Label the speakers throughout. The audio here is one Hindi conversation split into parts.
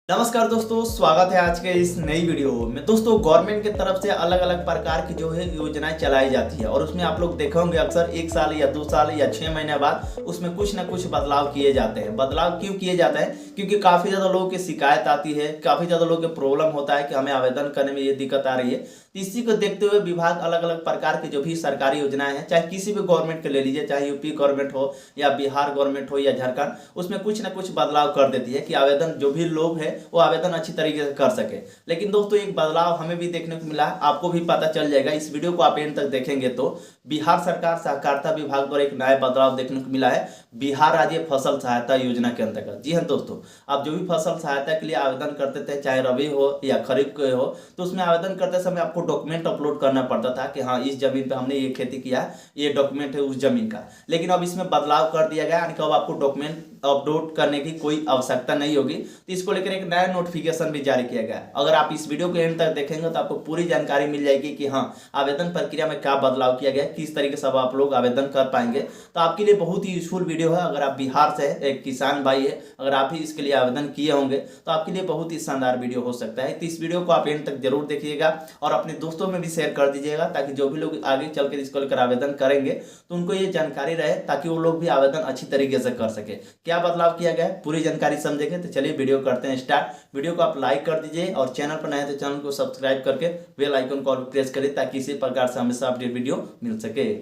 Speaker 1: नमस्कार दोस्तों, स्वागत है आज के इस नई वीडियो में। दोस्तों, गवर्नमेंट की तरफ से अलग अलग प्रकार की जो है योजनाएं चलाई जाती है और उसमें आप लोग देखे होंगे अक्सर 1 साल या 2 साल या 6 महीने बाद उसमें कुछ ना कुछ बदलाव किए जाते हैं। बदलाव क्यों किए जाते हैं? क्योंकि काफ़ी ज़्यादा लोगों की शिकायत आती है, काफ़ी ज़्यादा लोगों को प्रॉब्लम होता है कि हमें आवेदन करने में ये दिक्कत आ रही है। तो इसी को देखते हुए विभाग अलग अलग प्रकार की जो भी सरकारी योजनाएं हैं, चाहे किसी भी गवर्नमेंट के ले लीजिए, चाहे यूपी गवर्नमेंट हो या बिहार गवर्नमेंट हो या झारखंड, उसमें कुछ ना कुछ बदलाव कर देती है कि आवेदन जो भी लोग हैं वो आवेदन अच्छी तरीके से कर सके। लेकिन दोस्तों, एक बदलाव हमें भी देखने को मिला है, आपको भी पता चल जाएगा। इस वीडियो को आप एंड तक देखेंगे तो बिहार सरकार सहकारिता विभाग द्वारा एक नया बदलाव देखने को मिला है बिहार राज्य फसल सहायता योजना के अंतर्गत। जी हाँ दोस्तों, आप जो भी फसल सहायता के लिए आवेदन करते थे, चाहे रबी हो या खरीफ के हो, तो उसमें आवेदन करते समय आपको डॉक्यूमेंट अपलोड करना पड़ता था कि हाँ, इस जमीन पे हमने ये खेती किया है, ये डॉक्यूमेंट है उस जमीन का। लेकिन अब इसमें बदलाव कर दिया गया, यानी कि अब आपको डॉक्यूमेंट अपलोड करने की कोई आवश्यकता नहीं होगी। तो इसको लेकर एक नया नोटिफिकेशन भी जारी किया गया है। अगर आप इस वीडियो को एंड तक देखेंगे तो आपको पूरी जानकारी मिल जाएगी कि हाँ, आवेदन प्रक्रिया में क्या बदलाव किया गया है, किस तरीके से अब आप लोग आवेदन कर पाएंगे। तो आपके लिए बहुत ही यूजफुल वीडियो है। अगर आप बिहार से एक किसान भाई है, अगर आप ही इसके लिए आवेदन किए होंगे तो आपके लिए बहुत ही शानदार वीडियो हो सकता है। तो इस वीडियो को आप एंड तक जरूर देखिएगा और अपने दोस्तों में भी शेयर कर दीजिएगा, ताकि जो भी लोग आगे चल कर इसको लेकर आवेदन करेंगे तो उनको ये जानकारी रहे, ताकि वो लोग भी आवेदन अच्छी तरीके से कर सके। क्या बदलाव किया गया है पूरी जानकारी समझेंगे। तो चलिए वीडियो करते हैं स्टार्ट। वीडियो को आप लाइक कर दीजिए और चैनल पर नए हैं तो चैनल को सब्सक्राइब करके बेल आइकन को प्रेस करें, ताकि इसी प्रकार से हमेशा अपडेट वीडियो मिल सके।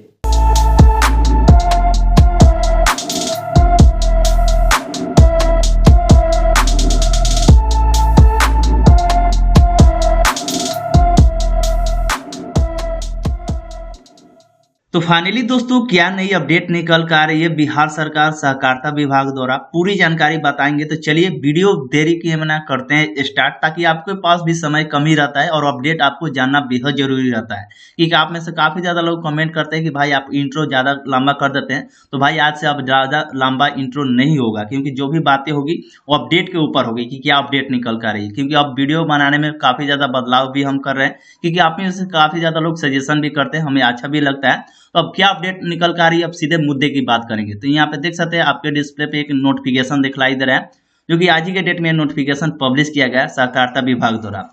Speaker 1: तो फाइनली दोस्तों, क्या नई अपडेट निकल कर आ रही है बिहार सरकार सहकारिता विभाग द्वारा, पूरी जानकारी बताएंगे। तो चलिए वीडियो देरी किए बिना करते हैं स्टार्ट, ताकि आपके पास भी समय कम ही रहता है और अपडेट आपको जानना बेहद जरूरी रहता है। क्योंकि आप में से काफी ज्यादा लोग कमेंट करते हैं कि भाई आप इंट्रो ज्यादा लंबा कर देते हैं। तो भाई आज से अब ज्यादा लंबा इंट्रो नहीं होगा, क्योंकि जो भी बातें होगी वो अपडेट के ऊपर होगी कि क्या अपडेट निकल कर आ रही है। क्योंकि अब वीडियो बनाने में काफी ज्यादा बदलाव भी हम कर रहे हैं, क्योंकि आप में से काफी ज्यादा लोग सजेशन भी करते हैं, हमें अच्छा भी लगता है। तो अब क्या अपडेट निकल कर आ रही है, अब सीधे मुद्दे की बात करेंगे। तो यहाँ पे देख सकते हैं आपके डिस्प्ले पे एक नोटिफिकेशन दिखलाई दे रहा है, जो कि आज ही के डेट में नोटिफिकेशन पब्लिश किया गया है सहकारिता विभाग द्वारा।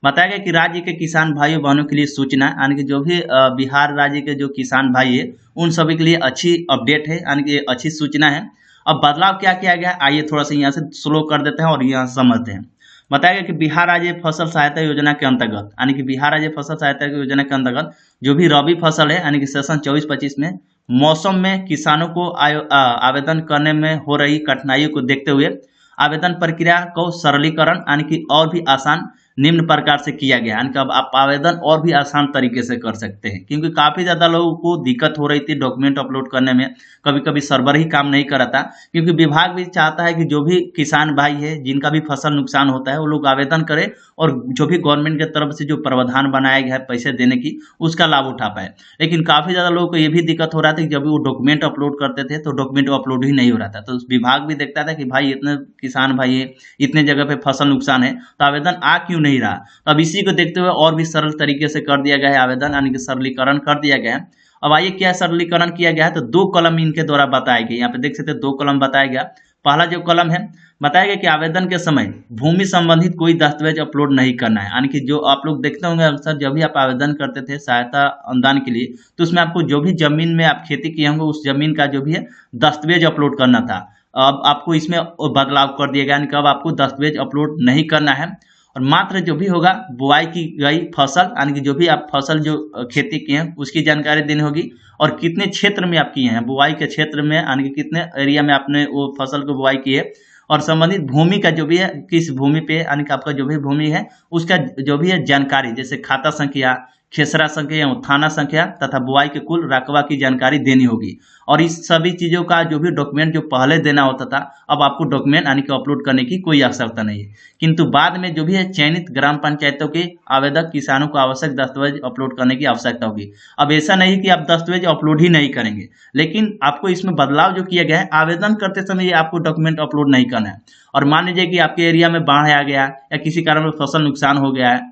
Speaker 1: बताया गया कि राज्य के किसान भाइयों बहनों के लिए सूचना, यानी कि जो भी बिहार राज्य के जो किसान भाई है उन सभी के लिए अच्छी अपडेट है, यानी कि अच्छी सूचना है। अब बदलाव क्या किया गया, आइए थोड़ा सा यहाँ से स्लो कर देते हैं और यहाँ समझते हैं। बताया गया कि बिहार राज्य फसल सहायता योजना के अंतर्गत, यानी कि बिहार राज्य फसल सहायता योजना के अंतर्गत जो भी रबी फसल है, यानी कि सेशन 24-25 में मौसम में किसानों को आवेदन करने में हो रही कठिनाइयों को देखते हुए आवेदन प्रक्रिया को सरलीकरण, यानी कि और भी आसान निम्न प्रकार से किया गया। यानी कि अब आप आवेदन और भी आसान तरीके से कर सकते हैं, क्योंकि काफ़ी ज़्यादा लोगों को दिक्कत हो रही थी डॉक्यूमेंट अपलोड करने में। कभी कभी सर्वर ही काम नहीं कर रहा था, क्योंकि विभाग भी चाहता है कि जो भी किसान भाई है जिनका भी फसल नुकसान होता है वो लोग आवेदन करें और जो भी गवर्नमेंट की तरफ से जो प्रावधान बनाया गया है पैसे देने की, उसका लाभ उठा पाए। लेकिन काफ़ी ज़्यादा लोगों को ये भी दिक्कत हो रहा था कि जब वो डॉक्यूमेंट अपलोड करते थे तो डॉक्यूमेंट अपलोड ही नहीं हो रहा था। तो विभाग भी देखता था कि भाई इतने किसान भाई है, इतने जगह पे फसल नुकसान है, तो आवेदन आ क्यों नहीं रहा। तो अब इसी को देखते हुए और भी सरल तरीके से कर दिया गया है आवेदन, यानी कि सरलीकरण कर दिया गया है। अब आइए क्या सरलीकरण किया गया है, तो 2 कलम इनके द्वारा बताए गए। यहाँ पे देख सकते हैं 2 कलम बताया गया। पहला जो कलम है, बताया गया कि आवेदन के समय भूमि संबंधित कोई दस्तावेज अपलोड नहीं करना है। यानी कि जो आप लोग देखते होंगे अक्सर जब भी आप आवेदन करते थे सहायता अनुदान के लिए, तो उसमें आपको जो भी जमीन में आप खेती किए होंगे उस जमीन का जो भी है दस्तावेज अपलोड करना था। अब आपको इसमें बदलाव कर दिया गया, यानी कि अब आपको दस्तावेज अपलोड नहीं करना है और मात्र जो भी होगा बुआई की गई फसल, यानी कि जो भी आप फसल जो खेती किए हैं उसकी जानकारी देनी होगी और कितने क्षेत्र में आप किए हैं बुआई के क्षेत्र में, यानी कि कितने एरिया में आपने वो फसल को बुआई की है, और संबंधित भूमि का जो भी है किस भूमि पे, यानी कि आपका जो भी भूमि है उसका जो भी है जानकारी, जैसे खाता संख्या, खेसरा संख्या, थाना संख्या तथा बुआई के कुल रकबा की जानकारी देनी होगी। और इस सभी चीज़ों का जो भी डॉक्यूमेंट जो पहले देना होता था, अब आपको डॉक्यूमेंट यानी कि अपलोड करने की कोई आवश्यकता नहीं है। किंतु बाद में जो भी है चयनित ग्राम पंचायतों के आवेदक किसानों को आवश्यक दस्तावेज अपलोड करने की आवश्यकता होगी। अब ऐसा नहीं कि आप दस्तावेज अपलोड ही नहीं करेंगे, लेकिन आपको इसमें बदलाव जो किया गया है, आवेदन करते समय ये आपको डॉक्यूमेंट अपलोड नहीं करना है। और मान लीजिए कि आपके एरिया में बाढ़ आ गया या किसी कारण फसल नुकसान हो गया है,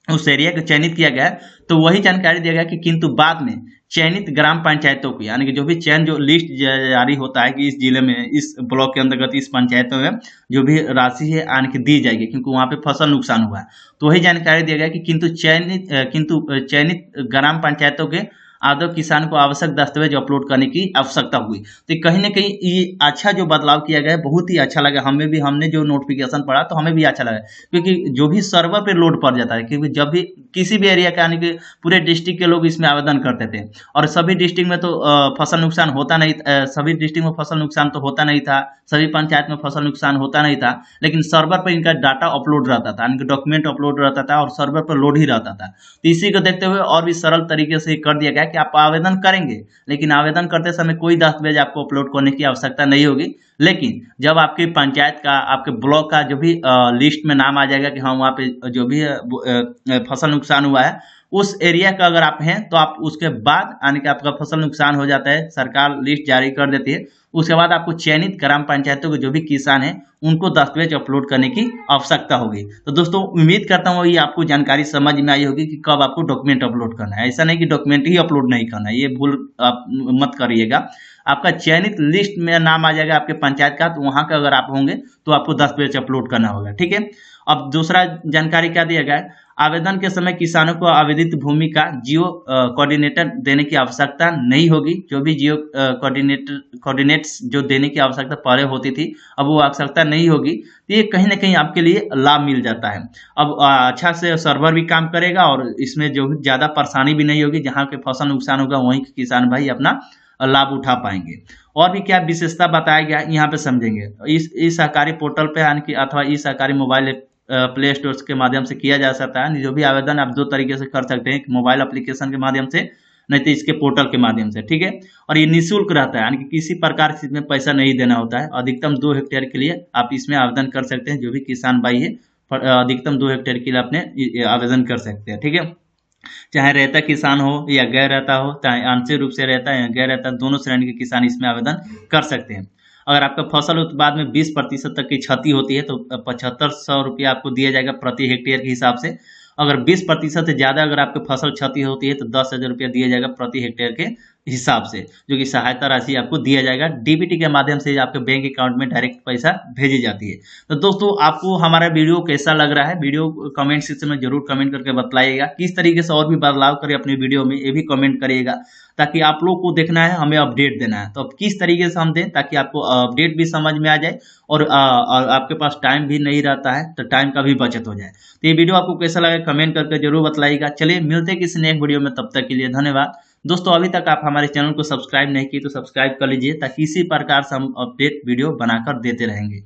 Speaker 1: उस एरिया को चयनित किया गया है, तो वही जानकारी दिया गया कि किंतु बाद में चयनित ग्राम पंचायतों की, यानी कि जो भी चयन जो लिस्ट जारी होता है कि इस जिले में, इस ब्लॉक के अंतर्गत, इस पंचायतों में जो भी राशि है यानी कि दी जाएगी, क्योंकि वहां पे फसल नुकसान हुआ है। तो वही जानकारी दिया गया कि किंतु चयनित ग्राम पंचायतों के आदौ किसान को आवश्यक दस्तावेज अपलोड करने की आवश्यकता हुई। तो कहीं ना कहीं ये अच्छा जो बदलाव किया गया है, बहुत ही अच्छा लगा हमें भी। हमने जो नोटिफिकेशन पढ़ा तो हमें भी अच्छा लगा, क्योंकि जो भी सर्वर पे लोड पड़ जाता है, क्योंकि जब भी किसी भी एरिया का, यानी कि पूरे डिस्ट्रिक्ट के लोग इसमें आवेदन करते थे, और सभी डिस्ट्रिक्ट में तो फसल नुकसान होता नहीं, सभी डिस्ट्रिक्ट में फसल नुकसान तो होता नहीं था, सभी पंचायत में फसल नुकसान होता नहीं था, लेकिन सर्वर पर इनका डाटा अपलोड रहता था, यानी कि डॉक्यूमेंट अपलोड रहता था और सर्वर पर लोड ही रहता था। तो इसी को देखते हुए और भी सरल तरीके से कर दिया गया कि आप आवेदन करेंगे, लेकिन आवेदन करते समय कोई दस्तावेज आपको अपलोड करने की आवश्यकता नहीं होगी। लेकिन जब आपकी पंचायत का, आपके ब्लॉक का जो भी लिस्ट में नाम आ जाएगा कि हाँ वहाँ पे जो भी फसल नुकसान हुआ है, उस एरिया का अगर आप हैं, तो आप उसके बाद, यानी कि आपका फसल नुकसान हो जाता है, सरकार लिस्ट जारी कर देती है, उसके बाद आपको चयनित ग्राम पंचायतों के जो भी किसान हैं उनको दस्तावेज अपलोड करने की आवश्यकता होगी। तो दोस्तों उम्मीद करता हूँ ये आपको जानकारी समझ में आई होगी कि कब आपको डॉक्यूमेंट अपलोड करना है। ऐसा नहीं कि डॉक्यूमेंट ही अपलोड नहीं करना है, ये भूल आप मत करिएगा। आपका चयनित लिस्ट में नाम आ जाएगा आपके पंचायत का, तो वहां का अगर आप होंगे तो आपको दस्तावेज अपलोड करना होगा, ठीक है। अब दूसरा जानकारी क्या दिया गया है, आवेदन के समय किसानों को आवेदित भूमि का जियो कोऑर्डिनेटर देने की आवश्यकता नहीं होगी। जो भी जियो कोऑर्डिनेट्स जो देने की आवश्यकता पहले होती थी, अब वो आवश्यकता नहीं होगी। तो ये कहीं ना कहीं आपके लिए लाभ मिल जाता है। अब अच्छा से सर्वर भी काम करेगा और इसमें जो ज़्यादा परेशानी भी नहीं होगी। जहाँ के फसल नुकसान होगा वहीं के किसान भाई अपना लाभ उठा पाएंगे। और भी क्या विशेषता बताया गया यहाँ पे समझेंगे। इस सहकारी पोर्टल पे, यानी कि अथवा इस सहकारी मोबाइल प्ले स्टोर के माध्यम से किया जा सकता है। जो भी आवेदन आप दो तरीके से कर सकते हैं, मोबाइल एप्लीकेशन के माध्यम से, नहीं तो इसके पोर्टल के माध्यम से, ठीक है। और ये निःशुल्क रहता है, यानी कि किसी प्रकार से इसमें पैसा नहीं देना होता है। अधिकतम 2 हेक्टेयर के लिए आप इसमें आवेदन कर सकते हैं। जो भी किसान भाई है अधिकतम 2 हेक्टेयर के लिए अपने आवेदन कर सकते हैं, ठीक है। चाहे रहता किसान हो या गैर रहता हो, चाहे आंशिक रूप से रहता है या गैर रहता, दोनों श्रेणी के किसान इसमें आवेदन कर सकते हैं। अगर आपका फसल उत्पाद में 20% तक की क्षति होती है तो 7500 रुपया आपको दिया जाएगा प्रति हेक्टेयर के हिसाब से। अगर 20% से ज़्यादा अगर आपकी फसल क्षति होती है तो 10,000 रुपया दिया जाएगा प्रति हेक्टेयर के हिसाब से, जो कि सहायता राशि आपको दिया जाएगा। डीबीटी के माध्यम से आपके बैंक अकाउंट में डायरेक्ट पैसा भेजी जाती है। तो दोस्तों आपको हमारा वीडियो कैसा लग रहा है, वीडियो कमेंट सेक्शन में जरूर कमेंट करके बताइएगा। किस तरीके से और भी बदलाव करें अपनी वीडियो में, ये भी कमेंट करिएगा, ताकि आप लोग को देखना है, हमें अपडेट देना है। तो अब किस तरीके से हम दें ताकि आपको अपडेट भी समझ में आ जाए और आपके पास टाइम भी नहीं रहता है, तो टाइम का भी बचत हो जाए। तो ये वीडियो आपको कैसा लगा कमेंट करके जरूर बताइएगा। चलिए मिलते हैं किसी नेक्स्ट वीडियो में, तब तक के लिए धन्यवाद। दोस्तों अभी तक आप हमारे चैनल को सब्सक्राइब नहीं किए तो सब्सक्राइब कर लीजिए, ताकि इसी प्रकार से हम अपडेट वीडियो बनाकर देते रहेंगे।